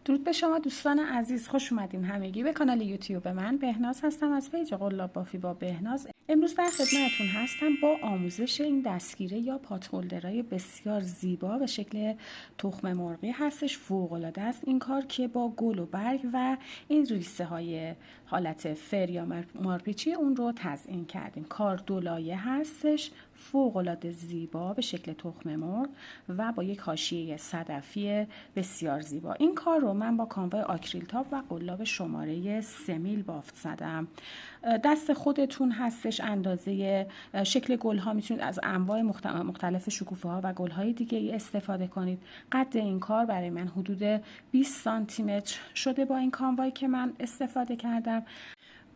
درود به شما دوستان عزیز، خوش اومدین همگی به کانال یوتیوب من. بهناز هستم از پیج قلاب بافی با بهناز. امروز در خدمتتون هستم با آموزش این دستگیره یا پاتهولدرای بسیار زیبا به شکل تخم مرغی هستش. فوق العاده است این کار که با گل و برگ و این ریسه های حالت فر یا مارپیچی اون رو تزیین کردیم. کار دو لایه هستش، فوق العاده زیبا به شکل تخم مرغ و با یک حاشیه صدفی بسیار زیبا. این کار رو من با کانوای آکریل تاپ و قلاب شماره 3 میل بافت زدم. دست خودتون هستش، اندازه شکل گل ها میتونید از انواع مختلف شکوفه ها و گل های دیگه ای استفاده کنید. قد این کار برای من حدود 20 سانتی متر شده با این کانوایی که من استفاده کردم.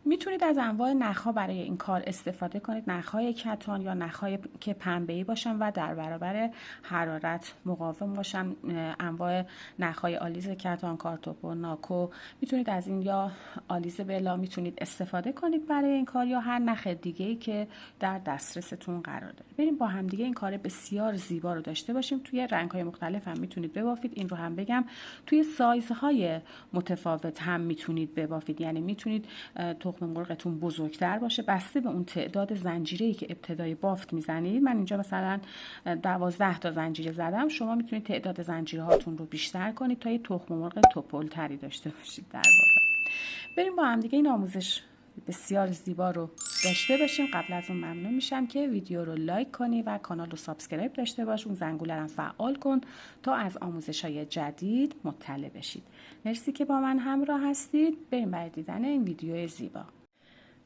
میتونید از انواع نخ‌ها برای این کار استفاده کنید، نخ‌های کتان یا نخ‌های که پنبه‌ای باشن و در برابر حرارت مقاوم باشن. انواع نخ‌های آلیز کتان، کارتوپو، ناکو میتونید از این، یا آلیز بلا میتونید استفاده کنید برای این کار، یا هر نخ دیگه‌ای که در دسترستون قرار داره. بریم با هم دیگه این کار بسیار زیبا رو داشته باشیم. توی رنگ‌های مختلف هم میتونید ببافید. این رو هم بگم توی سایزهای متفاوت هم میتونید ببافید، یعنی میتونید تخم مرغتون بزرگتر باشه بسته به اون تعداد زنجیره‌ای که ابتدای بافت میزنید. من اینجا مثلا 12 تا زنجیره زدم، شما میتونید تعداد زنجیره هاتون رو بیشتر کنید تا یه تخم مرغ توپل‌تری داشته باشید در واقع. بریم با هم دیگه این آموزش بسیار زیبا رو داشته باشیم. قبل از اون ممنون میشم که ویدیو رو لایک کنی و کانال رو سابسکرایب داشته باش، اون زنگوله رو فعال کن تا از آموزش‌های جدید مطلع بشید. مرسی که با من همراه هستید. بریم برای دیدن این ویدیو زیبا.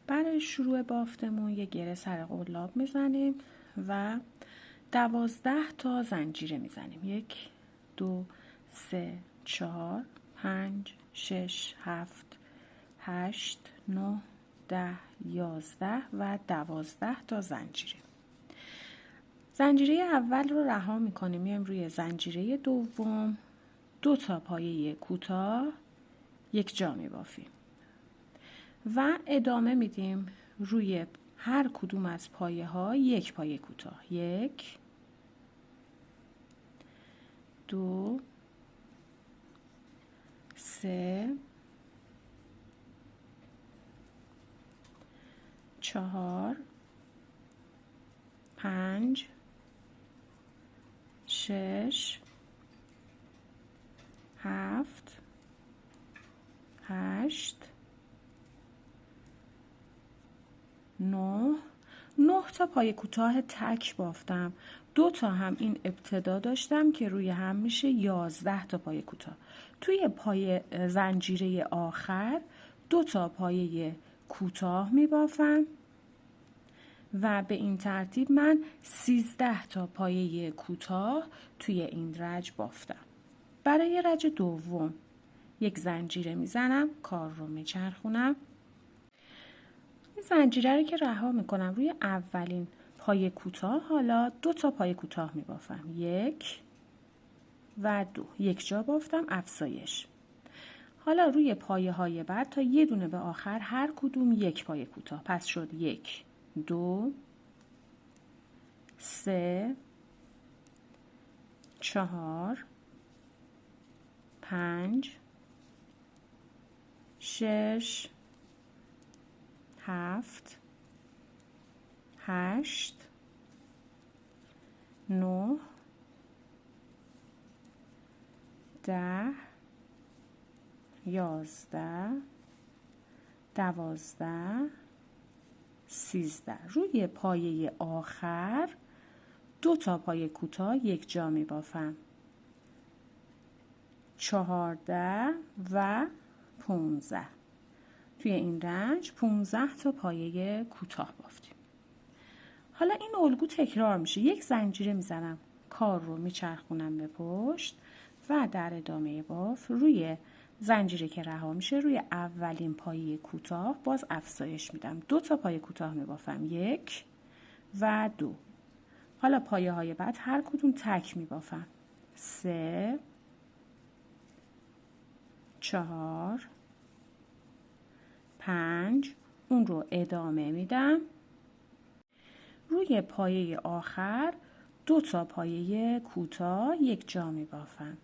برای شروع بافتمون یه گره سر قلاب میزنیم و 12 تا زنجیره میزنیم. 1 2 3 4 5 6 7 8 9 10 11 و 12 تا زنجیره. زنجیره اول رو رها میکنیم، میایم روی زنجیره دوم 2 تا پایه کوتاه یک جا میبافیم و ادامه میدیم روی هر کدوم از پایه ها یک پایه کوتاه. 1 2 3 4 5 6 7 8 9 تا پایه کوتاه تک بافتم. 2 تا هم این ابتدا داشتم که روی هم میشه 11 تا پایه کوتاه. توی پایه زنجیره آخر 2 تا پایه کوتاه میبافم و به این ترتیب من 13 تا پایه کوتاه توی این رج بافتم. برای رج دوم یک زنجیره میزنم، کار رو میچرخونم. این زنجیره رو که رها میکنم روی اولین پایه کوتاه، حالا 2 تا پایه کوتاه میبافم. 1 و 2 یک جا بافتم، افزایش. حالا روی پایه های بعد تا یه دونه به آخر هر کدوم یک پایه کوتاه. پس شد 1 2 3 4 5 6 7 8 9 10 11 12 13. روی پایه آخر 2 تا پایه کوتاه یک جا می بافم. 14 و 15. توی این رنج 15 تا پایه کوتاه بافتیم. حالا این الگو تکرار میشه. یک زنجیره میزنم، کار رو میچرخونم به پشت و در ادامه باف روی زنجیره که رها میشه روی اولین پایه کوتاه باز افزایش میدم. 2 تا پایه کوتاه میبافم. 1 و 2. حالا پایه های بعد هر کدوم تک میبافم. 3 4 5. اون رو ادامه میدم. روی پایه آخر 2 تا پایه کوتاه یک جا می بافم.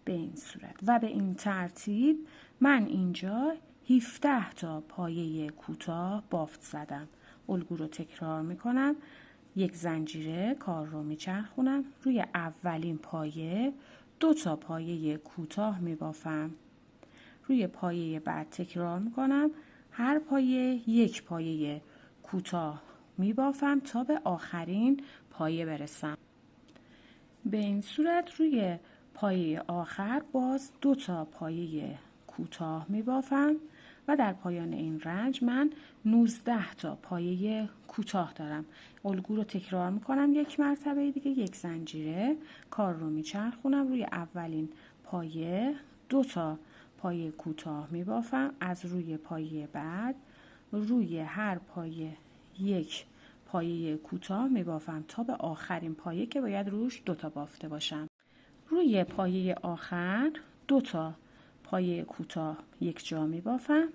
به این صورت و به این ترتیب من اینجا 17 تا پایه کوتاه بافت زدم. الگو رو تکرار میکنم. یک زنجیره کار رو میچرخونم، روی اولین پایه 2 تا پایه کوتاه میبافم، روی پایه بعد تکرار میکنم، هر پایه یک پایه کوتاه میبافم تا به آخرین پایه برسم. به این صورت روی پایه آخر باز 2 تا پایه کوتاه میبافم و در پایان این رنج من 19 تا پایه کوتاه دارم. الگو رو تکرار میکنم یک مرتبه دیگه. یک زنجیره کار رو میچرخونم، روی اولین پایه 2 تا پایه کوتاه میبافم، از روی پایه بعد روی هر پایه یک پایه کوتاه میبافم تا به آخرین پایه که باید روش 2 تا بافته باشم. روی پایه آخر 2 تا پایه کوتاه یک جا میبافم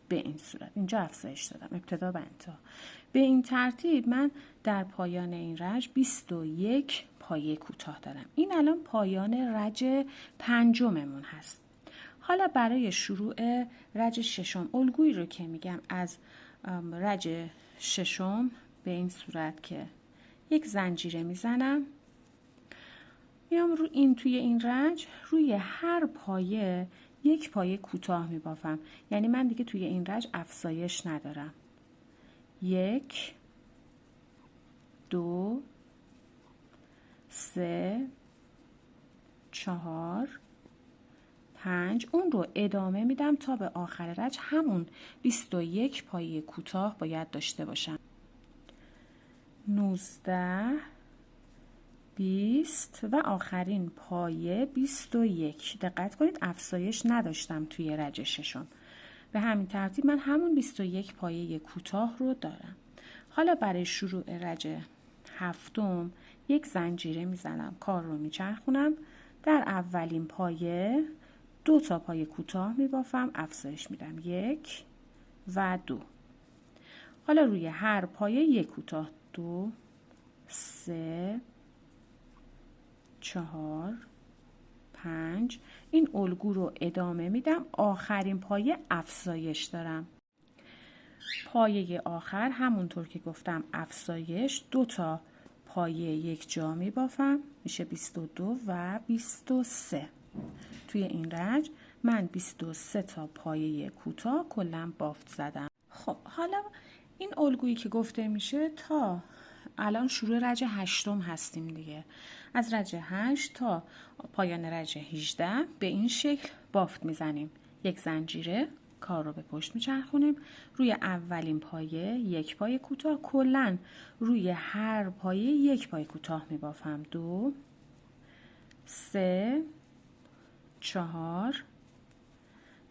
به این صورت. اینجا افزایش دادم ابتدا و انتها. به این ترتیب من در پایان این رنج 21 پایه کوتاه دارم. این الان پایان رنج پنجممون هست. حالا برای شروع رنج ششم الگویی رو که میگم از رنج ششم به این صورت که یک زنجیره میزنم، میام رو این توی این رنج روی هر پایه یک پایه کوتاه میبافم. یعنی من دیگه توی این رنج افزایش ندارم. 1 2 3 4 5. اون رو ادامه میدم تا به آخر رنج همون 21 پایه کوتاه باید داشته باشم. 19 20 و آخرین پایه 21. دقت کنید افزایش نداشتم توی رنج ششم. به همین ترتیب من همون 21 پایه کوتاه رو دارم. حالا برای شروع رنج هفتم یک زنجیره میزنم، کار رو میچرخونم، در اولین پایه 2 تا پایه کوتاه میبافم، افزایش میدم 1 و 2. حالا روی هر پایه یک کوتاه 2 3 4 5. این الگو رو ادامه میدم. آخرین پایه افزایش دارم. پایه آخر همونطور که گفتم افزایش 2 تا پایه یک جا می بافم، میشه 22 و 23. توی این رنج من 23 تا پایه کوتاه کلا بافت زدم. خب حالا این الگویی که گفته میشه تا الان شروع رنج هشتم هستیم دیگه. از رنج 8 تا پایان رنج 18 به این شکل بافت میزنیم. یک زنجیره کار رو به پشت میچرخونیم، روی اولین پایه یک پایه کوتاه، کلا روی هر پایه یک پایه کوتاه میبافم. 2 3 4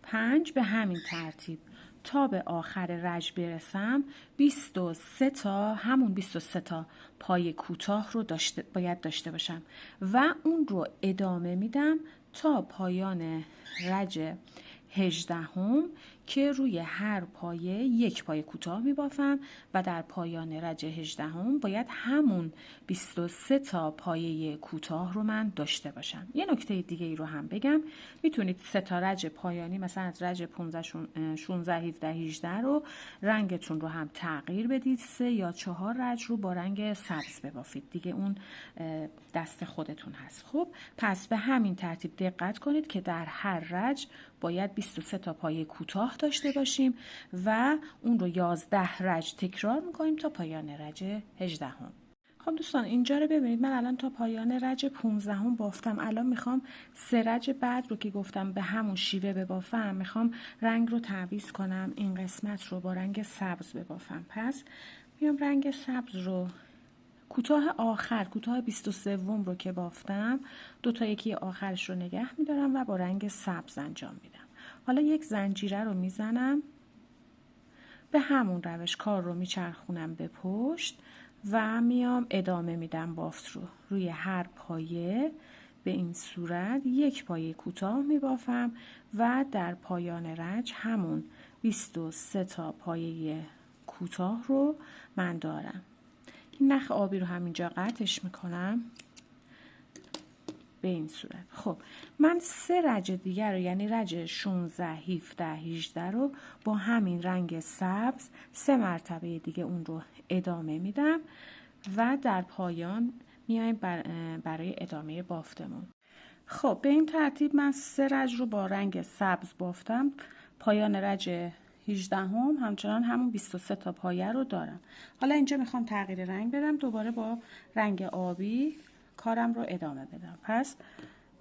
5. به همین ترتیب تا به آخر رنج برسم 23 تا همون 23 تا پایه کوتاه رو باید داشته باشم و اون رو ادامه میدم تا پایان رنج 18 که روی هر پایه یک پایه کوتاه میبافم و در پایان رنج 18 باید همون 23 تا پایه کوتاه رو من داشته باشم. یه نکته دیگه ای رو هم بگم، میتونید 3 تا رنج پایانی مثلا از رنج 15 16 17 18 رو رنگتون رو هم تغییر بدید، 3 یا 4 رنج رو با رنگ سبز ببافید دیگه، اون دست خودتون هست. خب پس به همین ترتیب دقت کنید که در هر رنج باید 23 تا پایه کوتاه داشته باشیم و اون رو 11 رنج تکرار میکنیم تا پایان رنج 18. خب دوستان اینجا رو ببینید، من الان تا پایان رنج 15 بافتم. الان میخوام 3 رنج بعد رو که گفتم به همون شیوه ببافم، میخوام رنگ رو تعویض کنم، این قسمت رو با رنگ سبز ببافم. پس میام رنگ سبز رو کوتاه آخر، کوتاه 23 رو که بافتم، 2 تا یکی آخرش رو نگه میدارم و با رنگ سبز انجام میدم. حالا یک زنجیره رو میزنم، به همون روش کار رو میچرخونم به پشت و میام ادامه میدم بافت رو. روی هر پایه به این صورت یک پایه کوتاه میبافم و در پایان رنج همون 23 تا پایه کوتاه رو من دارم. این نخ آبی رو همینجا قطعش میکنم. به این صورت. خب من 3 رج دیگر رو یعنی رج 16 17 18 رو با همین رنگ سبز 3 مرتبه دیگه اون رو ادامه میدم و در پایان میایم برای ادامه بافتمون. خب به این ترتیب من 3 رج رو با رنگ سبز بافتم. پایان رج 18 همچنان همون 23 تا پایه رو دارم. حالا اینجا میخوام تغییر رنگ بدم، دوباره با رنگ آبی کارم رو ادامه بدم. پس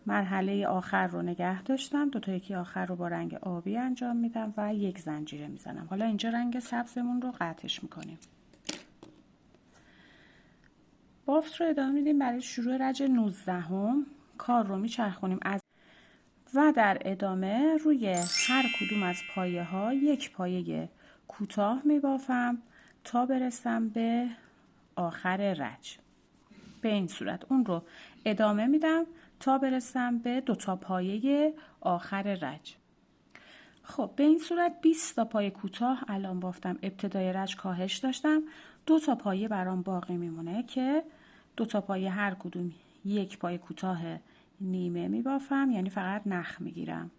مرحله آخر رو نگه داشتم، 2 تا یکی آخر رو با رنگ آبی انجام میدم و 1 زنجیره میزنم. حالا اینجا رنگ سبزمون رو قطعش میکنیم. بافت رو ادامه میدیم. برای شروع رج 19 کار رو میچرخونیم و در ادامه روی هر کدوم از پایه ها 1 پایه کوتاه میبافم تا برسم به آخر رج. به این صورت اون رو ادامه میدم تا برسم به 2 تا پایه آخر رج. خب به این صورت 20 تا پایه کوتاه الان بافتم. ابتدای رج کاهش داشتم، 2 تا پایه برام باقی میمونه که 2 تا پایه هر کدوم 1 پایه کوتاه نیمه میبافم، یعنی فقط نخ میگیرم.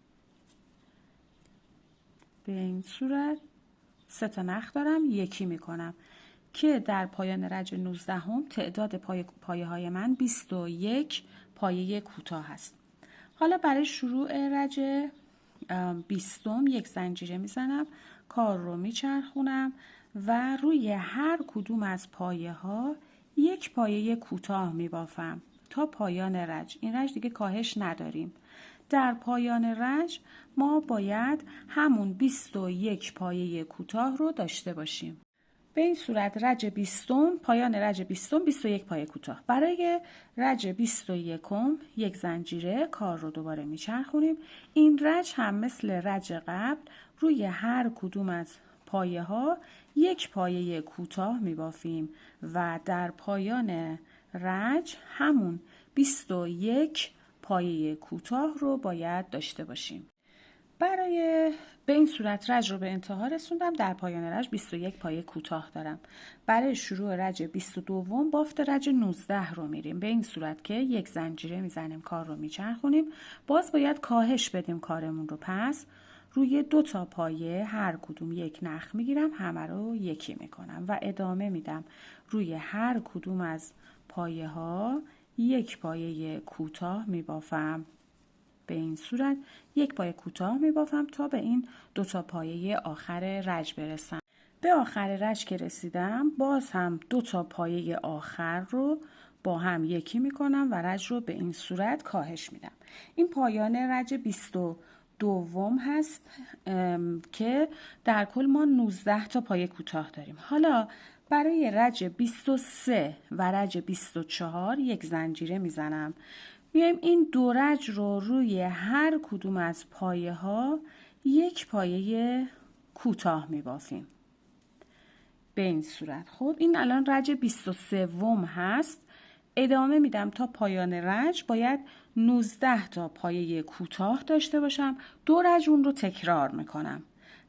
به این صورت 3 تا نخ دارم، یکی میکنم که در پایان رج 19 تعداد پایه های من 21 پایه کوتاه هست. حالا برای شروع رج 20 1 زنجیره میزنم، کار رو میچرخونم و روی هر کدوم از پایه ها 1 پایه کوتاه میبافم تا پایان رج. این رج دیگه کاهش نداریم. در پایان رج ما باید همون 21 پایه کوتاه رو داشته باشیم. به این صورت رج 20 پایان رج 20 21 پایه کوتاه. برای رج 21 1 زنجیره، کار رو دوباره میچرخونیم. این رج هم مثل رج قبل روی هر کدوم از پایه ها 1 پایه کوتاه میبافیم و در پایان رج همون 21 پایه کوتاه رو باید داشته باشیم. به این صورت رج رو به انتها رسوندم. در پایان رج 21 پایه کوتاه دارم. برای شروع رج 22 بافت رج 19 رو میریم. به این صورت که 1 زنجیره میزنیم، کار رو میچرخونیم. باز باید کاهش بدیم کارمون رو. پس روی 2 تا پایه هر کدوم 1 نخ میگیرم، همه رو یکی میکنم و ادامه میدم. روی هر کدوم از پایه ها 1 پایه کوتاه میبافم. به این صورت 1 پایه کوتاه میبافم تا به این 2 تا پایه آخر رج برسم. به آخر رج که رسیدم، باز هم 2 تا پایه آخر رو با هم یکی میکنم و رج رو به این صورت کاهش میدم. این پایان رج 22 هست که در کل ما 19 تا پایه کوتاه داریم. حالا برای رج 23 و رج 24 1 زنجیره میزنم. میایم این 2 رج رو روی هر کدوم از پایه ها 1 پایه کوتاه میبافیم. به این صورت. خب این الان رج 23 هست. ادامه میدم تا پایان رج باید 19 تا پایه کوتاه داشته باشم. 2 رج اون رو تکرار میکنم.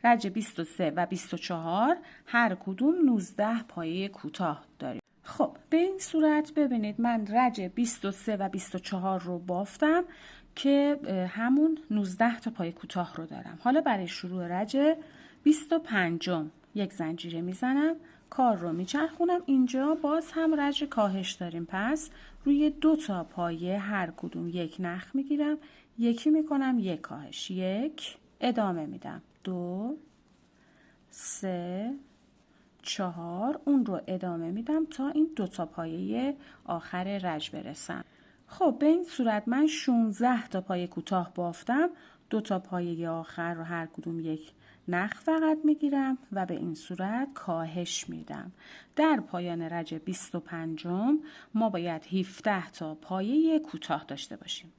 رج 23 و 24 هر کدوم 19 پایه کوتاه داریم. خب به این صورت ببینید من رج 23 و 24 رو بافتم که همون 19 تا پایه کوتاه رو دارم. حالا برای شروع رج 25 1 زنجیره میزنم، کار رو میچرخونم. اینجا باز هم رج کاهش داریم. پس روی 2 تا پایه هر کدوم 1 نخ میگیرم، یکی میکنم، 1 کاهش، 1 ادامه میدم، 2 3 4 اون رو ادامه میدم تا این 2 تا پایه آخر رج برسم. خب به این صورت من 16 تا پایه کوتاه بافتم. 2 تا پایه آخر رو هر کدوم 1 نخ فقط میگیرم و به این صورت کاهش میدم. در پایان رج 25 ما باید 17 تا پایه کوتاه داشته باشیم.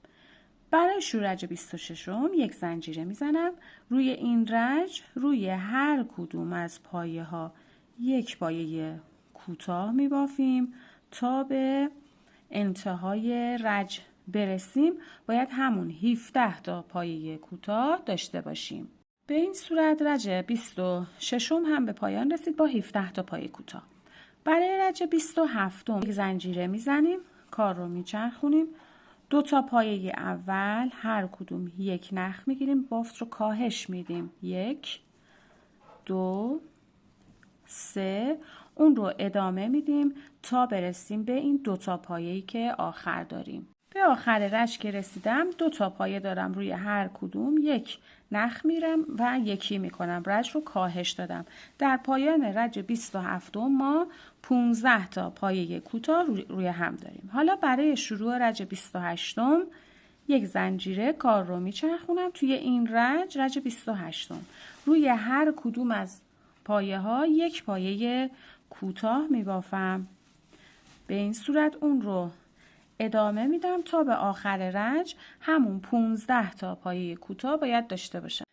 برای شروع رج 26 1 زنجیره میزنم. روی این رج روی هر کدوم از پایه ها 1 پایه کوتاه میبافیم تا به انتهای رج برسیم. باید همون 17 تا پایه کوتاه داشته باشیم. به این صورت رج 26 هم به پایان رسید با 17 تا پایه کوتاه. برای رج 27 1 زنجیره میزنیم، کار رو میچرخونیم. دو تا پایه اول هر کدوم یک نخ میگیریم، بافت رو کاهش میدیم. 1 2 3. اون رو ادامه میدیم تا برسیم به این دو تا پایه‌ای که آخر داریم. به آخر رج که رسیدم، دو تا پایه دارم، روی هر کدوم یک نخ میرم و یکی میکنم، رج رو کاهش دادم. در پایان رج 27 ما 15 تا پایه کوتاه روی هم داریم. حالا برای شروع رج 28 یک زنجیره کار رو میچرخونم توی این رج 28 روی هر کدوم از پایه ها یک پایه کوتاه میبافم. به این صورت اون رو ادامه میدم تا به آخر رج همون 15 تا پایه کوتاه باید داشته باشم.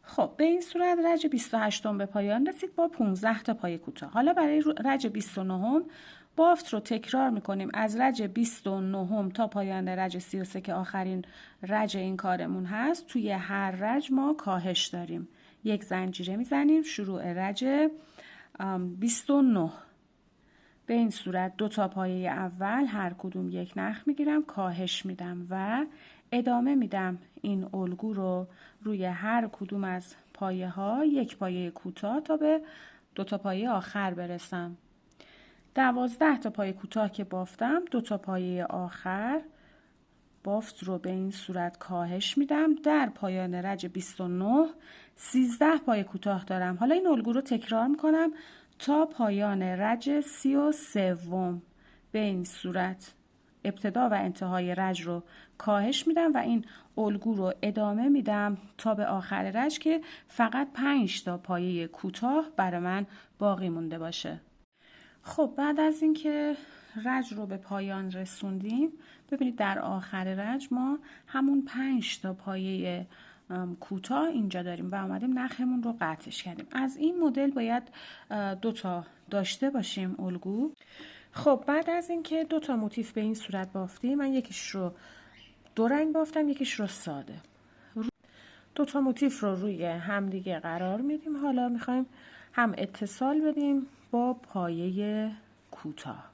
خب به این صورت رج 28 به پایان رسید با 15 تا پایه کوتاه. حالا برای رج 29 بافت رو تکرار میکنیم از رج 29 تا پایان رج 33 که آخرین رج این کارمون هست. توی هر رج ما کاهش داریم. یک زنجیره میزنیم، شروع رج 29. به این صورت دو تا پایه اول هر کدوم یک نخ میگیرم، کاهش میدم و ادامه میدم این الگو رو روی هر کدوم از پایه ها یک پایه کوتاه تا به دو تا پایه آخر برسم. 12 تا پایه کوتاه که بافتم، دو تا پایه آخر بافت رو به این صورت کاهش میدم. در پایان رج 29 13 پایه کوتاه دارم. حالا این الگو رو تکرار میکنم تا پایان رج 33. به این صورت ابتدا و انتهای رج رو کاهش میدم و این الگو رو ادامه میدم تا به آخر رج که فقط 5 تا پایه کوتاه برای من باقی مونده باشه. خب بعد از اینکه رج رو به پایان رسوندیم، ببینید در آخر رج ما همون 5 تا پایه کوتاه اینجا داریم و اومدیم نخمون رو قطعش کردیم. از این مدل باید 2 تا داشته باشیم الگو. خب بعد از اینکه 2 تا موتیف به این صورت بافتیم، من یکیش رو دو رنگ بافتم، یکیش رو ساده. 2 تا موتیف رو روی همدیگه قرار میدیم. حالا میخوایم هم اتصال بدیم با پایه کوتاه.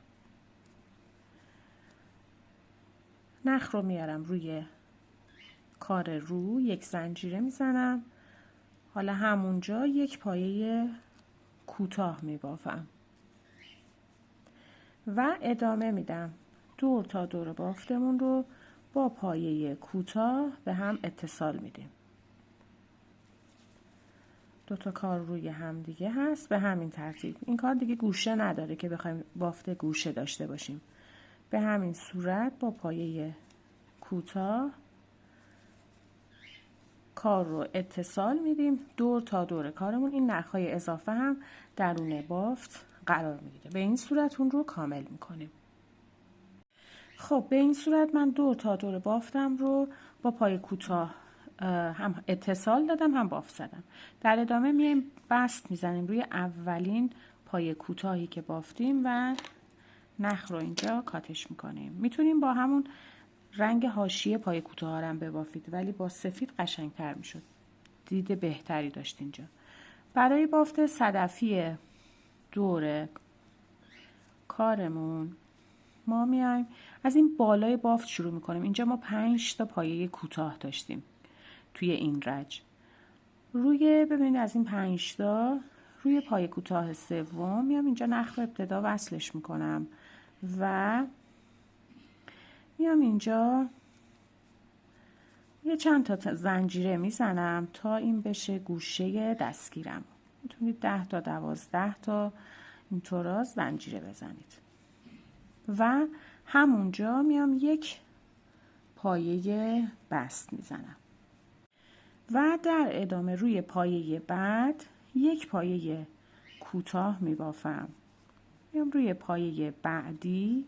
نخ رو میارم روی کار رو، یک زنجیره میزنم. حالا همونجا یک پایه کوتاه میبافم و ادامه میدم. دور تا دور بافتمون رو با پایه کوتاه به هم اتصال میدیم. 2 تا کار روی هم دیگه هست به همین ترتیب. این کار دیگه گوشه نداره که بخوایم بافت گوشه داشته باشیم. به همین صورت با پایه کوتاه کار رو اتصال میدیم. دور تا دور کارمون این نخهای اضافه هم درون بافت قرار میگیره. به این صورت اون رو کامل میکنیم. خب به این صورت من دور تا دور بافتم رو با پای کوتاه هم اتصال دادم هم بافت زدم. در ادامه میایم بست میزنیم روی اولین پای کوتاهی که بافتیم و نخ رو اینجا کاتش میکنیم. میتونیم با همون رنگ حاشیه پای کوتاه هم ببافید، ولی با سفید قشنگتر میشد، دید بهتری داشت اینجا. برای بافت صدفی دور کارمون ما میایم از این بالای بافت شروع میکنیم. اینجا ما 5 تا پایه کوتاه داشتیم توی این رج. روی ببینید از این 5 تا روی پایه کوتاه سوم میام اینجا نخ رو ابتدا وصلش میکنم و میام اینجا یه چند تا زنجیره میزنم تا این بشه گوشه دستگیرم. میتونید 10 تا 12 تا اینطورا زنجیره بزنید و همونجا میام یک پایه بست میزنم و در ادامه روی پایه بعد یک پایه کوتاه میبافم. میام روی پایه بعدی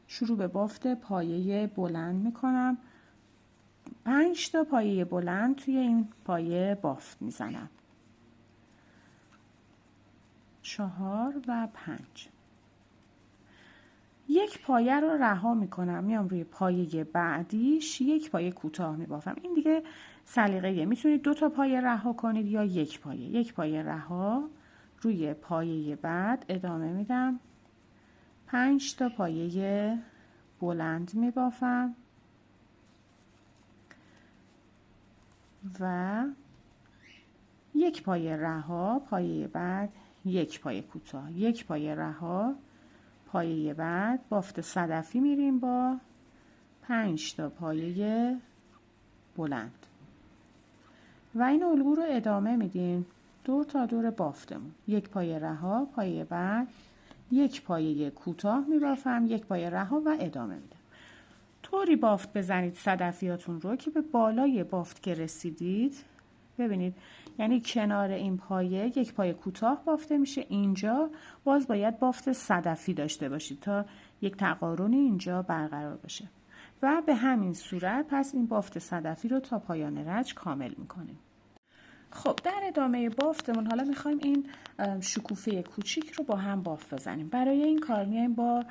شروع به بافت پایه بلند میکنم. 5 تا پایه بلند توی این پایه بافت میزنم. 4 و 5. یک پایه رو رها میکنم، میام روی پایه بعدیش یک پایه کوتاه میبافم. این دیگه سلیقه‌ایه، میتونید 2 تا پایه رها کنید یا یک پایه. یک پایه رها روی پایه بعد ادامه میدم. 5 تا پایه بلند میبافم و یک پایه رها، پایه بعد یک پایه کوتاه، یک پایه رها، پایه بعد بافت صدفی میریم با 5 تا پایه بلند و این الگو رو ادامه میدیم دور تا دور بافتمون. یک پایه رها، پایه بعد یک پایه کوتاه میبافم، یک پایه رها و ادامه میدم. طوری بافت بزنید صدفیاتون رو که به بالای بافت که رسیدید ببینید، یعنی کنار این پایه یک پایه کوتاه بافته میشه، اینجا باز باید بافت صدفی داشته باشید تا یک تقارنی اینجا برقرار بشه و به همین صورت پس این بافت صدفی رو تا پایان رج کامل میکنیم. خب در ادامه بافتمون حالا میخوایم این شکوفه کوچیک رو با هم بافت بزنیم. برای این کار میایم با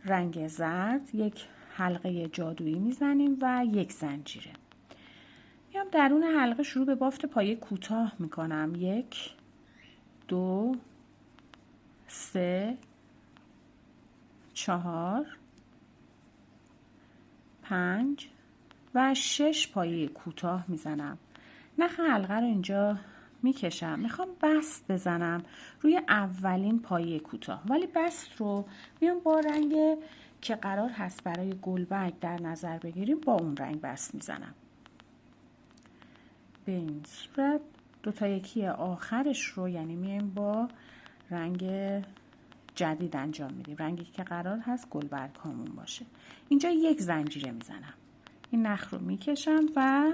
رنگ زرد یک حلقه جادویی میزنیم و یک زنجیره. میام درون حلقه شروع به بافت پایه کوتاه میکنم. 1 2 3 4 5 و 6 پایه کوتاه میزنم. نخ حلقه رو اینجا میکشم. میخوام بست بزنم روی اولین پایه کوتاه، ولی بست رو میام با رنگ که قرار هست برای گلبرگ در نظر بگیریم با اون رنگ بست میزنم. به این صورت دو تا یکی آخرش رو یعنی میایم با رنگ جدید انجام میدیم، رنگی که قرار هست گلبرگ هامون باشه. اینجا یک زنجیره میزنم، این نخ رو میکشم و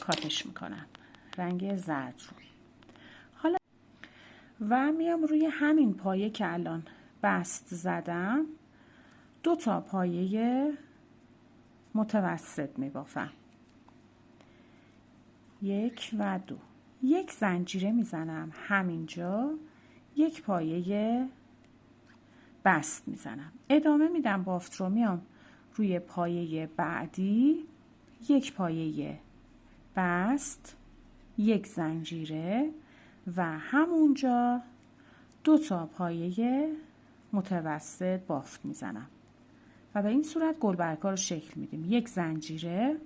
کاتش میکنم رنگ زرد رو. حالا و میام روی همین پایه که الان بست زدم 2 تا پایه متوسط میبافم، 1 و 2، یک زنجیره میزنم همینجا، یک پایه بست میزنم، ادامه میدم بافت رو. میام روی پایه بعدی یک پایه بست، یک زنجیره و همونجا 2 تا پایه متوسط بافت میزنم و به این صورت گلبرگ‌ها رو شکل میدیم. یک زنجیره،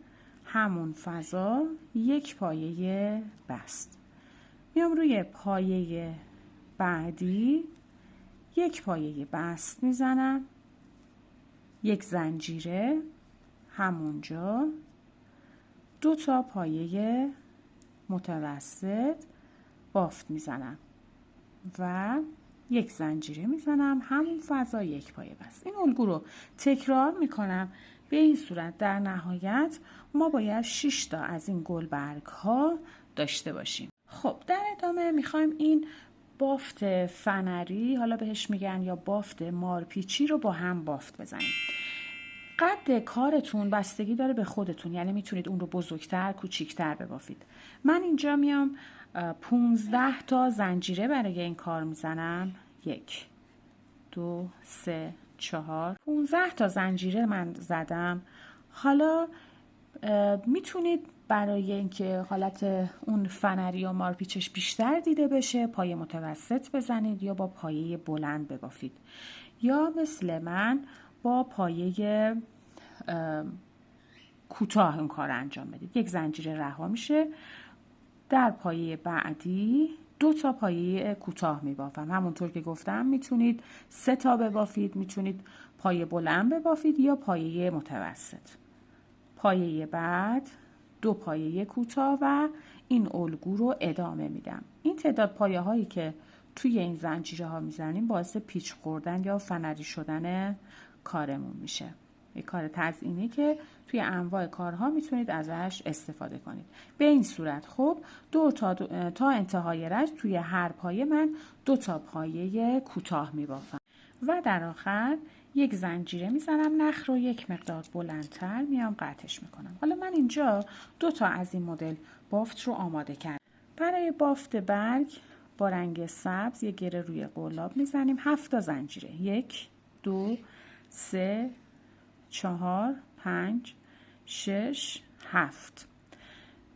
همون فضا یک پایه بست. میام روی پایه بعدی یک پایه بست میزنم، یک زنجیره، همونجا 2 تا پایه متوسط بافت میزنم و یک زنجیره میزنم، همون فضا یک پایه بست. این الگو رو تکرار میکنم. به این صورت در نهایت ما باید 6 تا از این گلبرگ ها داشته باشیم. خب در ادامه میخوایم این بافت فنری، حالا بهش میگن یا بافت مارپیچی رو با هم بافت بزنیم. قد کارتون بستگی داره به خودتون، یعنی میتونید اون رو بزرگتر کوچیکتر ببافید. من اینجا میام 15 تا زنجیره برای این کار میزنم. 1 2 3 4 15 تا زنجیره من زدم. حالا میتونید برای اینکه حالت اون فنری یا مارپیچش بیشتر دیده بشه پایه متوسط بزنید یا با پایه بلند ببافید، یا مثل من با پایه کوتاه این کار انجام بدید. یک زنجیره رها میشه، در پایه بعدی 2 تا پایه کوتاه میبافم. همونطور که گفتم میتونید 3 تا ببافید، میتونید پایه بلند ببافید یا پایه متوسط. پایه بعد 2 پایه کوتاه و این الگو رو ادامه میدم. این تعداد پایه هایی که توی این زنجیره ها میزنیم باعث پیچ خوردن یا فنری شدن کارمون میشه. یک کار تزیینی که توی انواع کارها میتونید ازش استفاده کنید. به این صورت خب تا انتهای رج توی هر پایه من 2 تا پایه کوتاه میبافم و در آخر یک زنجیره میزنم، نخ رو یک مقدار بلندتر میام قطعش میکنم. حالا من اینجا 2 تا از این مدل بافت رو آماده کردم. برای بافت برگ با رنگ سبز یک گره روی قلاب میزنیم، 7 تا زنجیره، 1 2 3 4 5 6 7.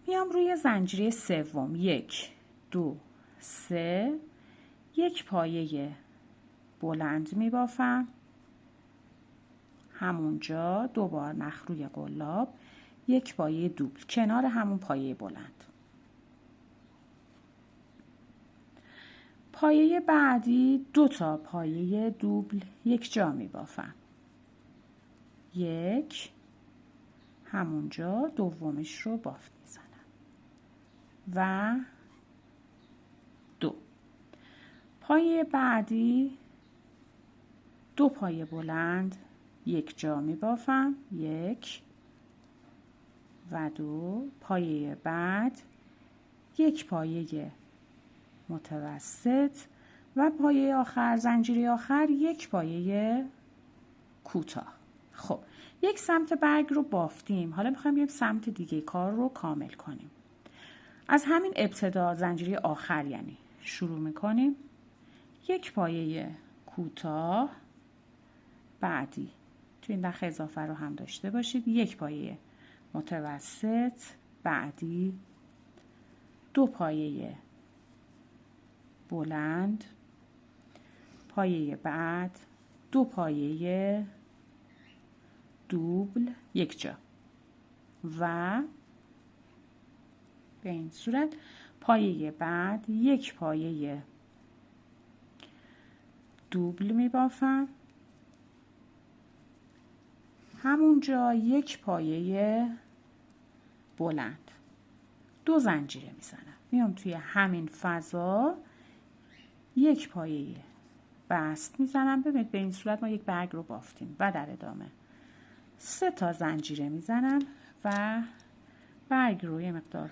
میام روی زنجیره سوم 1 2 3 یک پایه بلند میبافم، همونجا 2 بار نخ روی قلاب، یک پایه دوبل کنار همون پایه بلند. پایه بعدی 2 تا پایه دوبل یک جا می بافم. 1 همونجا دومش رو بافت میزنم و 2. پایه بعدی 2 پایه بلند یک جا می بافم. 1 و 2. پایه بعد یک پایه متوسط و پایه آخر، زنجیره آخر، یک پایه کوتاه. خب یک سمت برگ رو بافتیم، حالا میخوایم بریم سمت دیگه کار رو کامل کنیم. از همین ابتدا زنجیره آخر یعنی شروع میکنیم. یک پایه کوتاه بعدی تو این نخ اضافه رو هم داشته باشید. یک پایه متوسط بعدی 2 پایه بلند، پایه بعد 2 پایه دوبل یک جا و به این صورت پایه بعد یک پایه دوبل می بافم. همونجا یک پایه بلند، 2 زنجیره میزنم. میام توی همین فضا یک پایه بست میزنم. ببینید به این صورت ما یک برگ رو بافتیم و در ادامه 3 تا زنجیره میزنم و برگ رو یه مقدار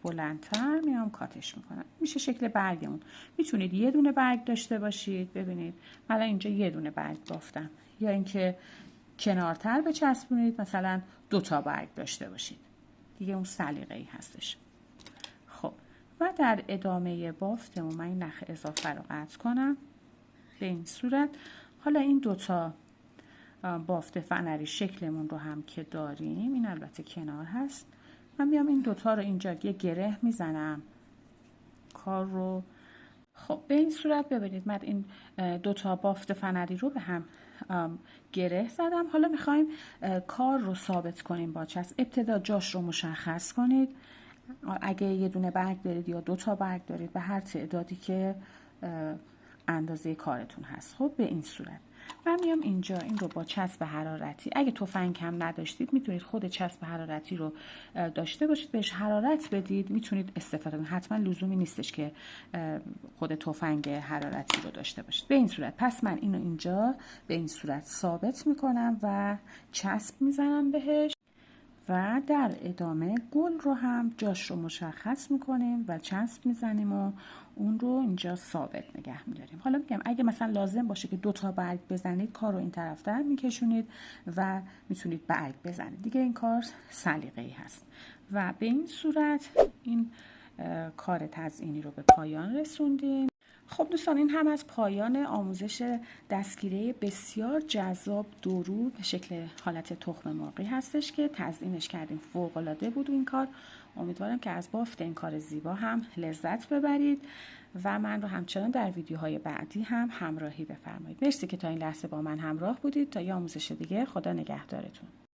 بلندتر میام کاتش میکنم. میشه شکل برگمون. میتونید یه دونه برگ داشته باشید. ببینید من اینجا یه دونه برگ بافتم، یا اینکه کنارتر بچسبونید، مثلا 2 تا برگ داشته باشید دیگه، اون سلیقه‌ای هستش. خب و در ادامه بافتمون من این نخ اضافه رو قطع کنم به این صورت. حالا این 2 تا بافت فنری شکلمون رو هم که داریم، این البته کنار هست، من بیام این 2 تا رو اینجا یه گره میزنم کار رو. خب به این صورت ببینید من این 2 تا بافت فنری رو به هم گره زدم. حالا میخوایم کار رو ثابت کنیم با چسب. ابتدا جاش رو مشخص کنید. اگه یه دونه برگ دارید یا 2 تا برگ دارید به هر تعدادی که اندازه کارتون هست. خب به این صورت من میام اینجا این رو با چسب حرارتی، اگه تفنگ هم نداشتید میتونید خود چسب حرارتی رو داشته باشید، بهش حرارت بدید، میتونید استفاده کنید. حتما لزومی نیستش که خود تفنگ حرارتی رو داشته باشید. به این صورت پس من اینو اینجا به این صورت ثابت میکنم و چسب میزنم بهش و در ادامه گل رو هم جاش رو مشخص میکنیم و چسب میزنیم و اون رو اینجا ثابت نگه میداریم. حالا میگم اگه مثلا لازم باشه که 2 تا برگ بزنید، کار رو این طرفتر میکشونید و میتونید برگ بزنید دیگه. این کار سلیقه‌ای هست و به این صورت این کار تزیینی رو به پایان رسوندیم. خب دوستان این هم از پایان آموزش دستگیره بسیار جذاب دورو به شکل حالت تخم مرغی هستش که تزیینش کردیم. فوق‌العاده بود این کار. امیدوارم که از بافت این کار زیبا هم لذت ببرید و من رو همچنان در ویدیوهای بعدی هم همراهی بفرمایید. مرسی که تا این لحظه با من همراه بودید. تا یه آموزش دیگه، خدا نگهدارتون.